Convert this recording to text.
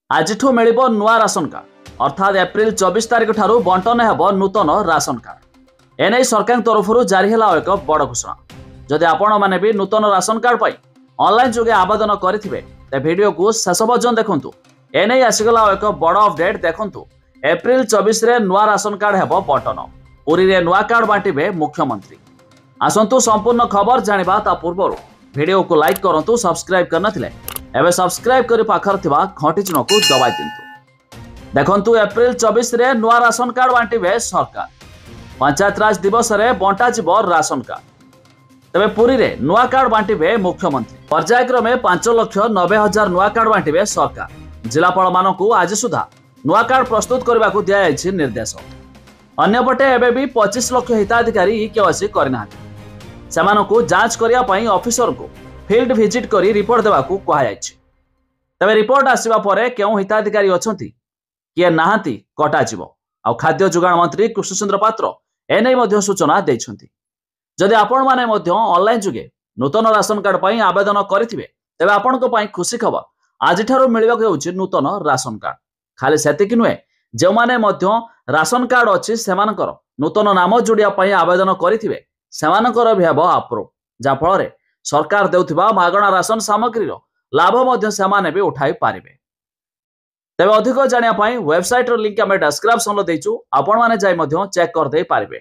आजिठू मिलिबो नुआ ration card अर्थात April 24 तारिख ठारू बंटन हेबो नूतन राशन कार्ड। एने सरकार तरफ जारी है एक बड़ घोषणा। जदि आपण माने भी नूतन राशन कार्ड पाई ऑनलाइन जोगे आवेदन करिथिबे ते वीडियो को शेष पर्यंत देखंतु। एने आसीगला एक बड़ अपडेट देखंतु। एप्रिल 24 रे नुआ राशन कार्ड हेबो बंटन। पुरी रे नुआ कार्ड बांटिबे मुख्यमंत्री। आसंतु संपूर्ण खबर जानिबा ता पूर्व वीडियो को लाइक करंतु, सब्सक्राइब करनथिले एबे सब्सक्राइब करी पाखर थिबा घंटी चिन्ह को दबाई दिंतु। देखंतु एप्रिल 24 रे नुआ राशन कार्ड बांटिबे सरकार। पंचायत राज दिवस रे बंटा जिवो राशन कार्ड। तबे पुरी रे नुआ कार्ड बांटिबे मुख्यमंत्री। पर्यायक्रमे 5,90,000 नुआ कार्ड बांटिबे सरकार। जिलापाल मानकु आज सुधा नुआ कार्ड प्रस्तुत करबा को दिया जायछि निर्देश। अन्यपटे एबे भी 25 लाख हिताधिकारी केवासी करनाहांती। सेमानकु जांच करिया पई ऑफिसर को फील्ड विजिट करी रिपोर्ट देवा को कहा जायछि। तबे रिपोर्ट आसीबा परे केउ हिताधिकारी अछंती किए नाहांती कटा जिवो। आ खाद्य जोगाण मंत्री कृष्णचंद्र पात्र एनै मध्ये सूचना दैछंती। जदि आपण माने मध्ये ऑनलाइन जुगे नूतन राशन कार्ड पई आवेदन करिथिबे तबे आपनको पई खुशी खबर। आज ठारो मिलिबाक हेउछि नूतन राशन कार्ड। खाली सेतिकि नुहे, जे माने मध्ये राशन कार्ड अछि सेमानकर नूतन नाम जोडिया पई आवेदन करिथिबे सेमानकर भी हेबो अप्रूव। जा फଳରେ सरकार देउथिबा मागणा राशन सामग्री लाभ मध्य सेमाने भी उठाई पारिबे। तेबे अधिक जानिया पई वेबसाइट रो लिंक आमे डिस्क्रिप्शन रो देइछु, आपण माने जाई मध्य चेक कर दे पारिबे।